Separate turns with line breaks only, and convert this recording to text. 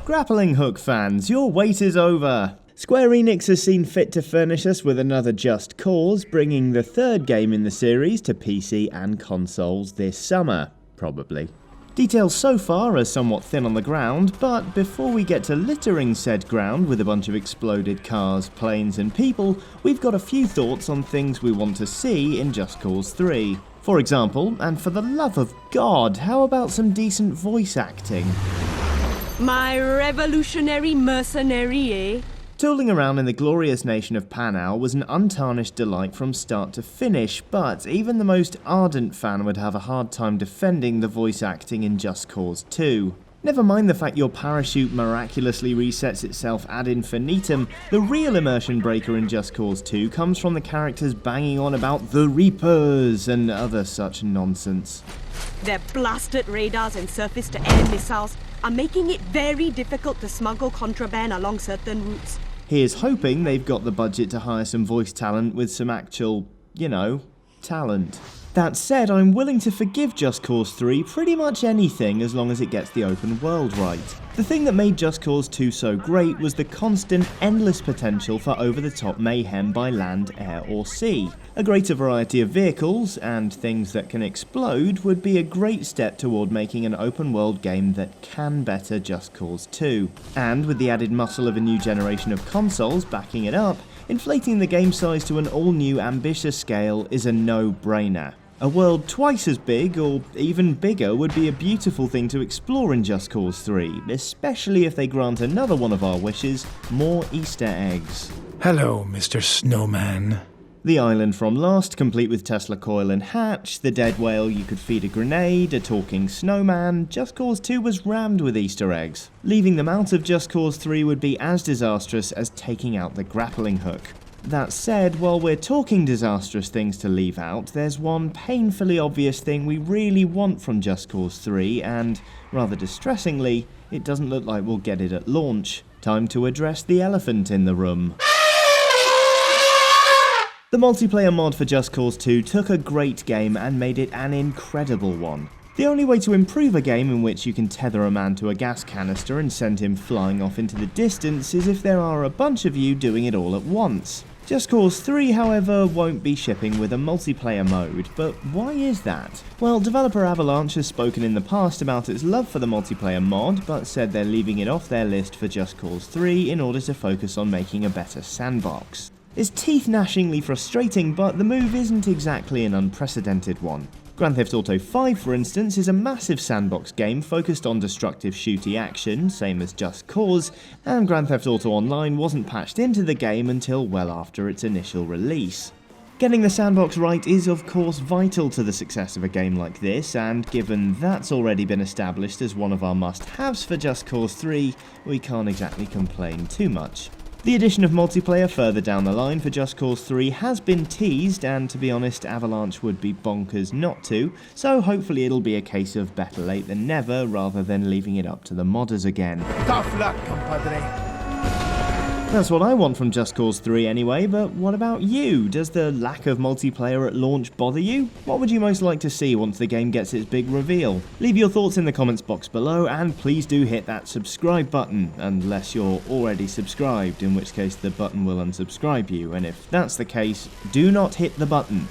Grappling hook fans, your wait is over! Square Enix has seen fit to furnish us with another Just Cause, bringing the third game in the series to PC and consoles this summer, probably. Details so far are somewhat thin on the ground, but before we get to littering said ground with a bunch of exploded cars, planes and people, we've got a few thoughts on things we want to see in Just Cause 3. For example, and for the love of God, how about some decent voice acting?
My revolutionary mercenary, eh?
Tooling around in the glorious nation of Panau was an untarnished delight from start to finish, but even the most ardent fan would have a hard time defending the voice acting in Just Cause 2. Never mind the fact your parachute miraculously resets itself ad infinitum, the real immersion breaker in Just Cause 2 comes from the characters banging on about the Reapers and other such nonsense.
Their blasted radars and surface-to-air missiles are making it very difficult to smuggle contraband along certain routes.
Here's hoping they've got the budget to hire some voice talent with some actual, talent. That said, I'm willing to forgive Just Cause 3 pretty much anything as long as it gets the open world right. The thing that made Just Cause 2 so great was the constant, endless potential for over-the-top mayhem by land, air or sea. A greater variety of vehicles, and things that can explode, would be a great step toward making an open world game that can better Just Cause 2. And with the added muscle of a new generation of consoles backing it up, inflating the game size to an all-new ambitious scale is a no-brainer. A world twice as big, or even bigger, would be a beautiful thing to explore in Just Cause 3, especially if they grant another one of our wishes, more Easter eggs.
Hello, Mr. Snowman.
The island from Lost, complete with Tesla coil and hatch, the dead whale you could feed a grenade, a talking snowman. Just Cause 2 was rammed with Easter eggs. Leaving them out of Just Cause 3 would be as disastrous as taking out the grappling hook. That said, while we're talking disastrous things to leave out, there's one painfully obvious thing we really want from Just Cause 3, and, rather distressingly, it doesn't look like we'll get it at launch. Time to address the elephant in the room. The multiplayer mod for Just Cause 2 took a great game and made it an incredible one. The only way to improve a game in which you can tether a man to a gas canister and send him flying off into the distance is if there are a bunch of you doing it all at once. Just Cause 3, however, won't be shipping with a multiplayer mode, but why is that? Well, developer Avalanche has spoken in the past about its love for the multiplayer mod, but said they're leaving it off their list for Just Cause 3 in order to focus on making a better sandbox. It's teeth-gnashingly frustrating, but the move isn't exactly an unprecedented one. Grand Theft Auto 5, for instance, is a massive sandbox game focused on destructive shooty action, same as Just Cause, and Grand Theft Auto Online wasn't patched into the game until well after its initial release. Getting the sandbox right is of course vital to the success of a game like this, and given that's already been established as one of our must-haves for Just Cause 3, we can't exactly complain too much. The addition of multiplayer further down the line for Just Cause 3 has been teased, and to be honest, Avalanche would be bonkers not to, so hopefully it'll be a case of better late than never rather than leaving it up to the modders again.
Tough luck, compadre.
That's what I want from Just Cause 3 anyway, but what about you? Does the lack of multiplayer at launch bother you? What would you most like to see once the game gets its big reveal? Leave your thoughts in the comments box below, and please do hit that subscribe button, unless you're already subscribed, in which case the button will unsubscribe you, and if that's the case, do not hit the button.